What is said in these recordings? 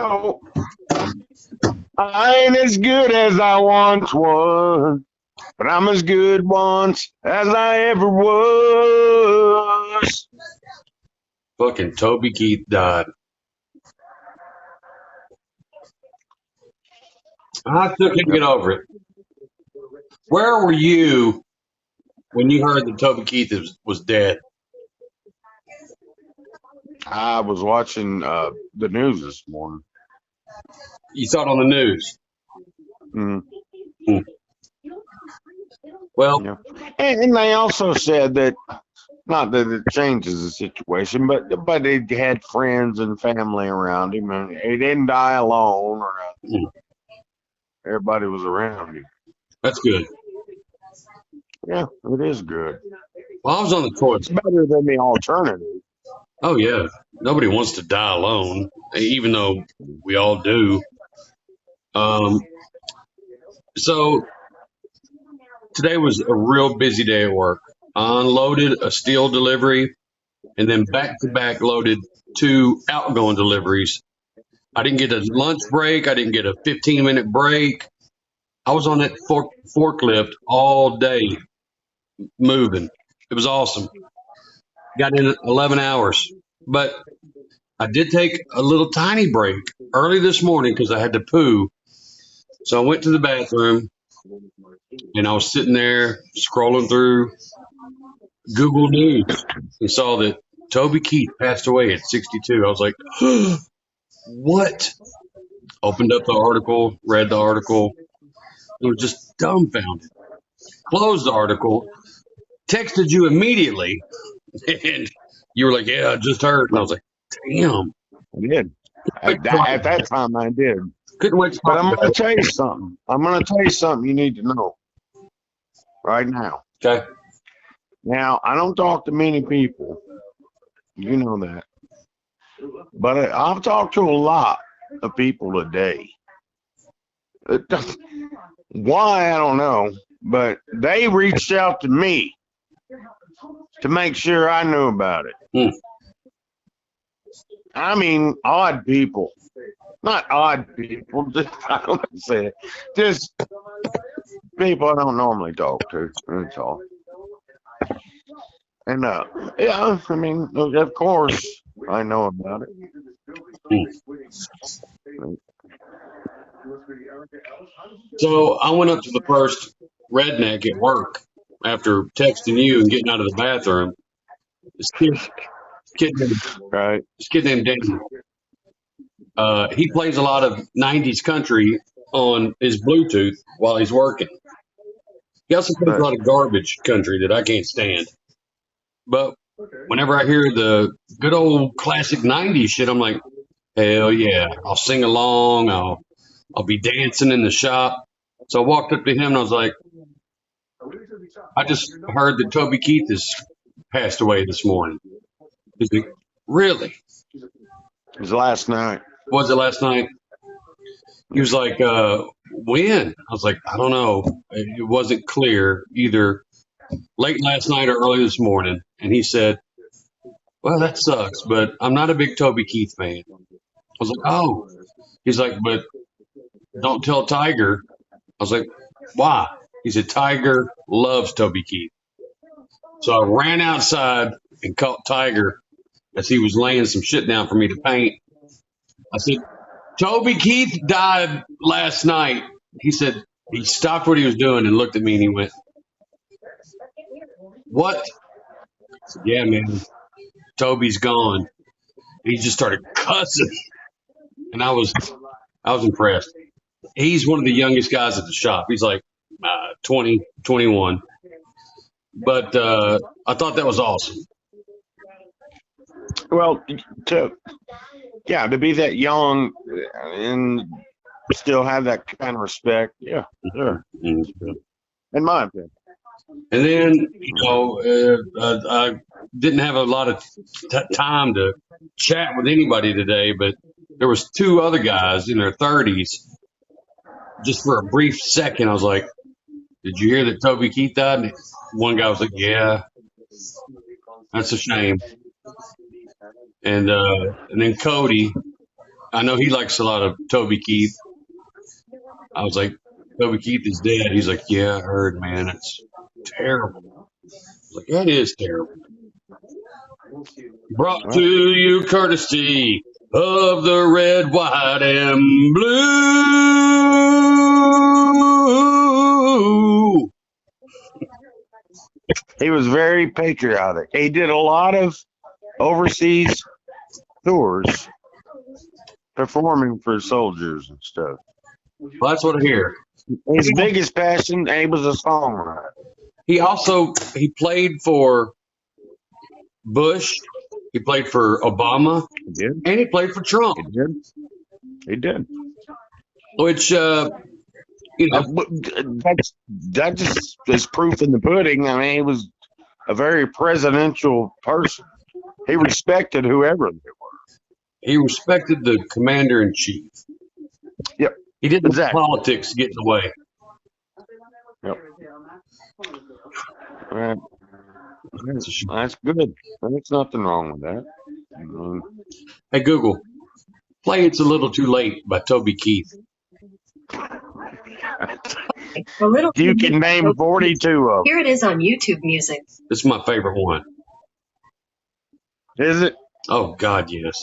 Oh, I ain't as good as I once was, but I'm as good once as I ever was. Fucking Toby Keith died. I still can't get over it. Where were you when you heard that Toby Keith was dead? I was watching the news this morning. You saw it on the news. Mm, Well, yeah. And they also said that, not that it changes the situation, but he had friends and family around him, and he didn't die alone or nothing. Everybody was around him. that's good. Yeah, it is good. Well, I was on the It's toilet. better than the alternative. Oh, yeah. Nobody wants to die alone, even though we all do. So today was a real busy day at work. I unloaded a steel delivery and then back to back loaded 2 outgoing deliveries. I didn't get a lunch break. I didn't get a 15-minute break. I was on that forklift all day moving. It was awesome. Got in 11 hours. But I did take a little tiny break early this morning because I had to poo. So I went to the bathroom and I was sitting there scrolling through Google News and saw that Toby Keith passed away at 62. I was like, what? Opened up the article, read the article. It was just dumbfounded. Closed the article, texted you immediately, and you were like, yeah, I just heard. And I was like, damn. I did. At that time, I did. Couldn't wait to But talk I'm about going it. to tell you something. I'm going to tell you something you need to know right now. Okay. Now, I don't talk to many people. You know that. But I've talked to a lot of people today. Why, I don't know. But they reached out to me to make sure I knew about it. I mean, odd people. Not odd people. Just, I don't know how to say it. Just people I don't normally talk to. That's all. And yeah, I mean, of course, I know about it. So I went up to the first redneck at work after texting you and getting out of the bathroom. This kid Right. named Danny. He plays a lot of 90s country on his Bluetooth while he's working. He also plays a lot of garbage country that I can't stand. But whenever I hear the good old classic 90s shit, I'm like, hell yeah, I'll sing along. I'll be dancing in the shop. So I walked up to him and I was like, I just heard that Toby Keith has passed away this morning. He's like, really? It was last night. Was it last night? He was like, when? I was like, I don't know. It wasn't clear, either late last night or early this morning. And he said, well, that sucks, but I'm not a big Toby Keith fan. I was like, oh. He's like, but don't tell Tiger. I was like, why? He said, Tiger loves Toby Keith. So I ran outside and caught Tiger as he was laying some shit down for me to paint. I said, Toby Keith died last night. He said, he stopped what he was doing and looked at me and he went, what? I said, yeah, man, Toby's gone. And he just started cussing. And I was impressed. He's one of the youngest guys at the shop. He's like 20, 21. But I thought that was awesome. Well, to be that young and still have that kind of respect, yeah, sure. Mm-hmm. In my opinion. And then, I didn't have a lot of time to chat with anybody today, but there was 2 other guys in their 30s. Just for a brief second, I was like, did you hear that Toby Keith died? And one guy was like, yeah, that's a shame. And then Cody, I know he likes a lot of Toby Keith. I was like, Toby Keith is dead. He's like, yeah, I heard, man. It's terrible. I was like, that is terrible. Brought to you courtesy of the red, white, and blue. He was very patriotic. He did a lot of overseas tours performing for soldiers and stuff. Well, that's what I hear. His biggest passion, he was a songwriter. He played for Bush. He played for Obama. He did. And he played for Trump. He did. He did. Which, that just is proof in the pudding. I mean, he was a very presidential person. He respected whoever they were. He respected the commander in chief. Yep. He didn't let Exactly. politics get in the way. Yep. Right. That's good. There's nothing wrong with that. Hey, Google, play It's a Little Too Late by Toby Keith. You can name 42 of them. Here it is on YouTube Music. This is my favorite one. Is it? Oh, God, yes.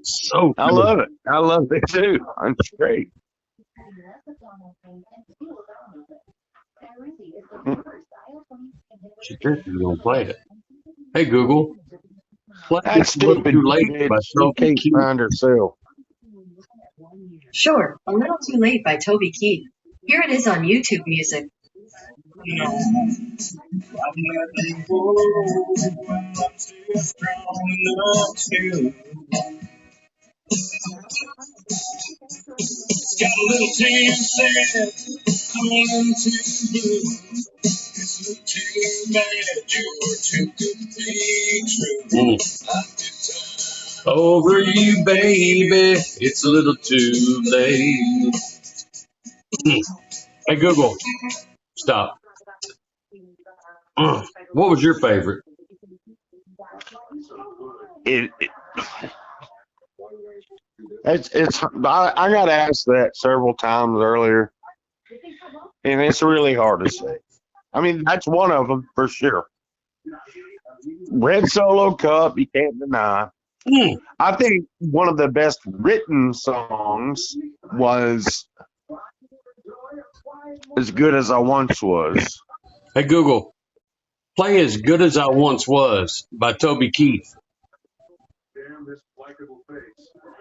So I love it. I love it too. It's great. She thinks she's going to play it. Hey, Google, play That's It's a Little stupid. Too Late by She Toby can't Keith. find herself. Sure, A Little Too Late by Toby Kieth. Here it is on YouTube Music. Got a little too sad, I'm a little too blue. It's a little too bad you're too good to be true. Over you, baby, it's a little too late. Hey, Google, stop. What was your favorite? I got asked that several times earlier, and it's really hard to say. I mean, that's one of them for sure. Red Solo Cup, you can't deny. I think one of the best written songs was As Good as I Once Was. Hey, Google, play As Good as I Once Was by Toby Keith.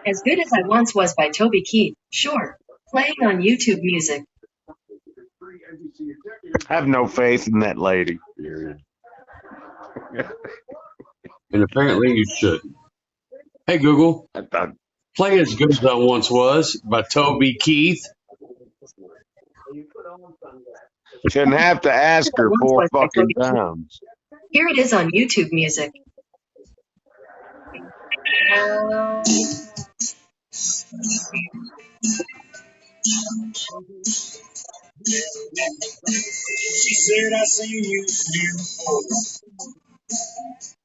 As Good as I Once Was by Toby Kieth. Sure, playing on YouTube Music. I have no faith in that lady. And apparently you shouldn't. Hey, Google, play As Good as I Once Was by Toby Keith. Shouldn't have to ask her 4 fucking times. Here it is on YouTube Music. She said, I seen you before. I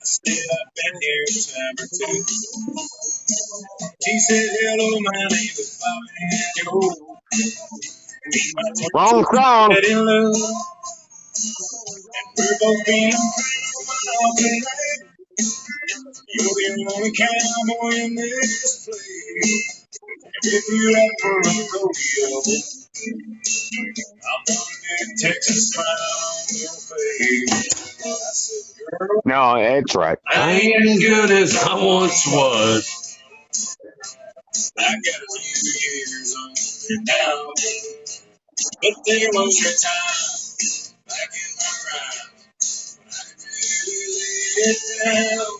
said, I've been here a time or two. She said, hello, my name is Bobby Joe. Wrong song. In love. And we're both being proud tonight. You're the only cowboy in this place. And if you're up for a rodeo, I'm gonna big Texas smile on your face. I said, girl, No, that's right. I ain't as good as I once was. I got a few years on you now. But there was your time, back in my prime, when I could really lay it down.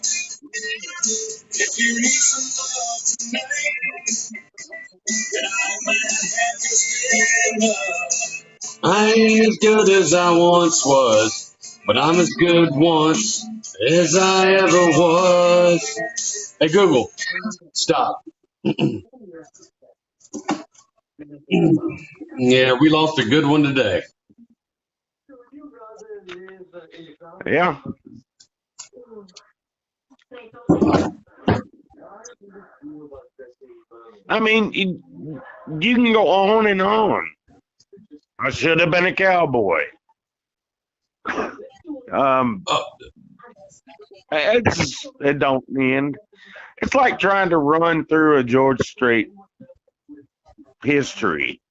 If you need some love tonight, then I might have to stand up. I ain't as good as I once was, but I'm as good once as I ever was. Hey, Google, stop. Yeah, we lost a good one today. Yeah. I mean, you can go on and on. I should have been a cowboy. Oh, It don't end. It's like trying to run through a George Strait history.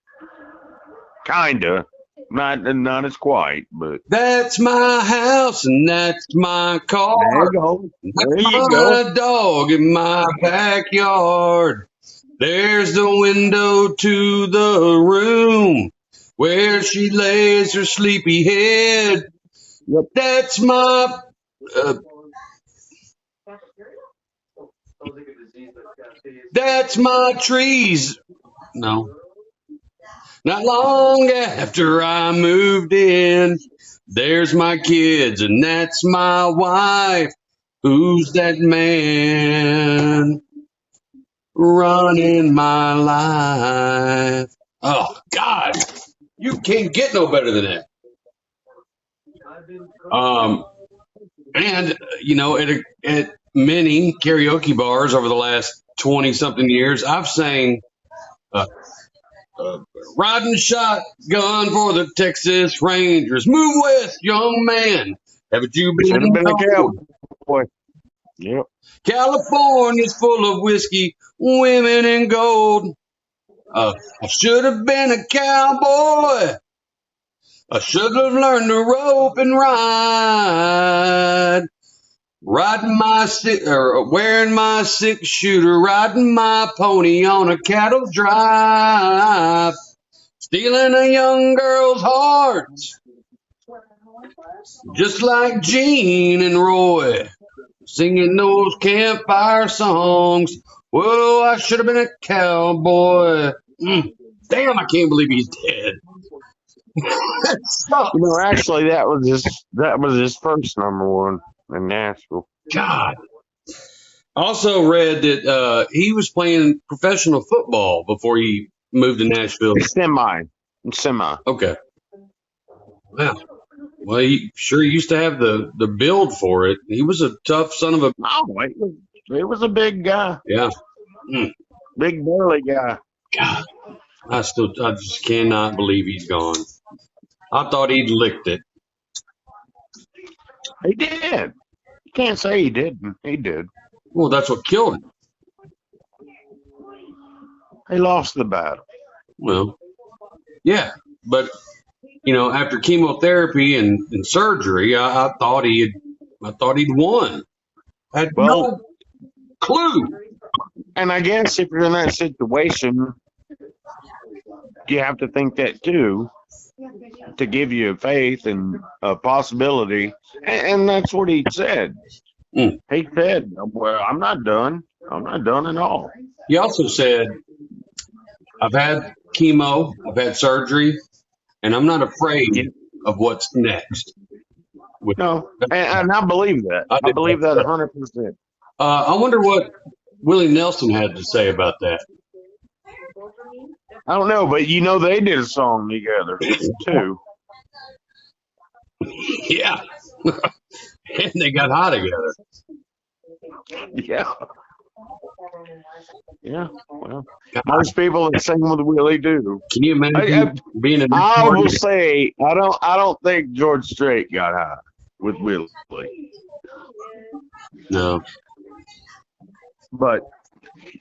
Kinda. Not as quite, but that's my house and that's my car. there you go. There That's you go. my dog in my backyard. There's the window to the room where she lays her sleepy head. Yep. That's my that's my trees. No. Not long after I moved in, there's my kids and that's my wife. Who's that man running my life? Oh God, you can't get no better than that. And you know, at many karaoke bars over the last 20 something years, I've sang uh, riding shotgun for the Texas Rangers. Move west, young man. Haven't you Should have been been a told? cowboy. Yep. California's full of whiskey, women, and gold. I should have been a cowboy. I should have learned to rope and ride. Riding my or wearing my 6-shooter, riding my pony on a cattle drive, stealing a young girl's heart, just like Gene and Roy, singing those campfire songs. Whoa, I should have been a cowboy. Damn, I can't believe he's dead. That sucks. You know, actually, that was his first number one in Nashville. God. Also read that he was playing professional football before he moved to Nashville. Semi. Okay. Wow. Well, he sure used to have the build for it. He was a tough son of a. Oh, he was a big guy. Yeah. Big burly guy. God. I just cannot believe he's gone. I thought he'd licked it. He did. You can't say he didn't. He did. Well, that's what killed him. He lost the battle. Well, yeah, but you know, after chemotherapy and surgery, I thought he'd won. I had no clue. And I guess if you're in that situation, you have to think that too, to give you faith and a possibility. And that's what he said. He said, well, I'm not done. I'm not done at all. He also said, I've had chemo, I've had surgery, and I'm not afraid of what's next. No, and I believe that. I believe that 100%. I wonder what Willie Nelson had to say about that. I don't know, but you know they did a song together too. Yeah. And they got high together. Yeah. Yeah. Well, most people that sing with Willie do. Can you imagine being a I will say I don't think George Strait got high with Willie. No. But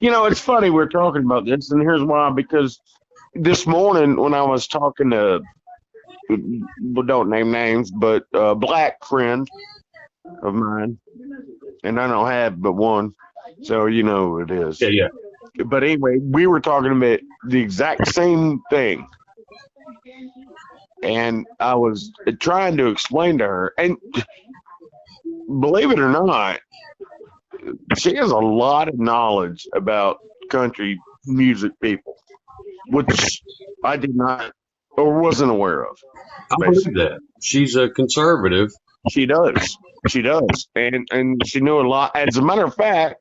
you know, it's funny we're talking about this, and here's why. Because this morning when I was talking to, don't name names, but a black friend of mine, and I don't have but one, so you know who it is. Yeah. But anyway, we were talking about the exact same thing, and I was trying to explain to her, and believe it or not, she has a lot of knowledge about country music people, which I did not or wasn't aware of. I believe that. She's a conservative. She does. And she knew a lot. As a matter of fact,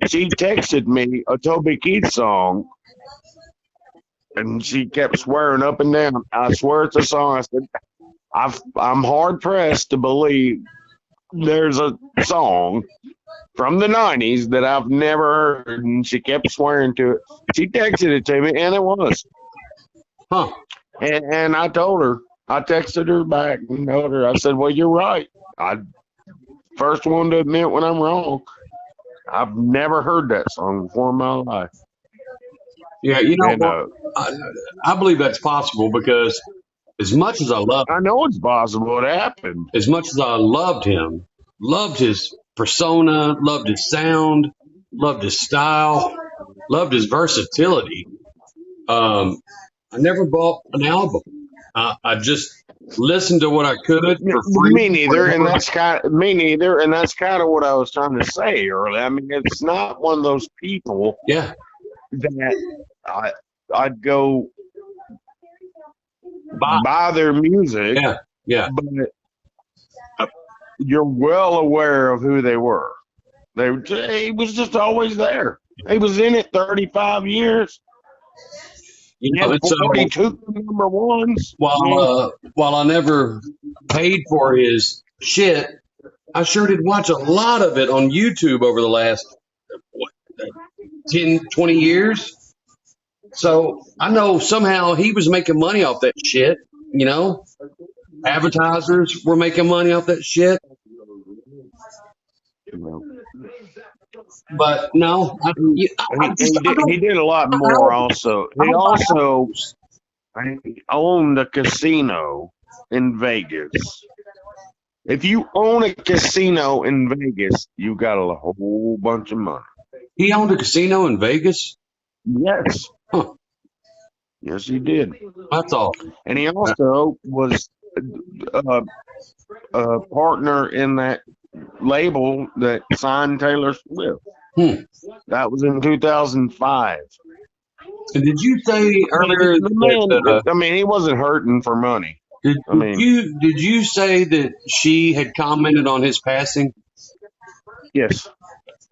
she texted me a Toby Kieth song, and she kept swearing up and down. I swear it's a song. I said, I'm hard pressed to believe there's a song from the 90s that I've never heard, and she kept swearing to it. She texted it to me, and it was. Huh. And I told her, I texted her back and told her, I said, well, you're right. I first one to admit when I'm wrong. I've never heard that song before in my life. Yeah, you know And what? I believe that's possible because as much as I love, I know it's possible it happened. as much as I loved him, loved his persona, loved his sound, loved his style, loved his versatility. I never bought an album. I just listened to what I could for free. Me neither, and that's kind of, me neither, and that's kind of what I was trying to say earlier. I mean, it's not one of those people Yeah, that I'd go Bye. buy their music, yeah. but you're well aware of who they were. He was just always there. He was in it 35 years. You He know, had and so 42 number ones. while I never paid for his shit, I sure did watch a lot of it on YouTube over the last what, 10, 20 years. So I know somehow he was making money off that shit. You know, advertisers were making money off that shit. But no, He did a lot more also. He also owned a casino in Vegas. If you own a casino in Vegas, you got a whole bunch of money. He owned a casino in Vegas. Yes. Huh. Yes, he did. That's awesome. And he also was a partner in that label that signed Taylor Swift. That was in 2005. And did you say earlier I mean, he wasn't hurting for money. Did you say that she had commented on his passing? Yes.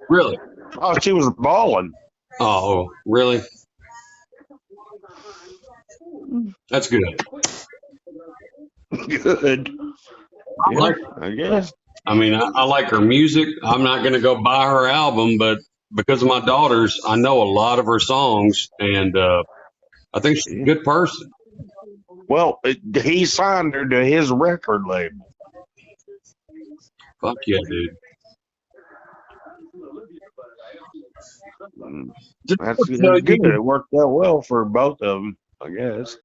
Really? Oh, she was balling. Oh, really? That's good. Good. Yeah, I guess. I mean, I like her music. I'm not going to go buy her album, but because of my daughters, I know a lot of her songs, and I think she's a good person. Well, he signed her to his record label. Fuck yeah, dude. That's good. It worked out well for both of them, I guess.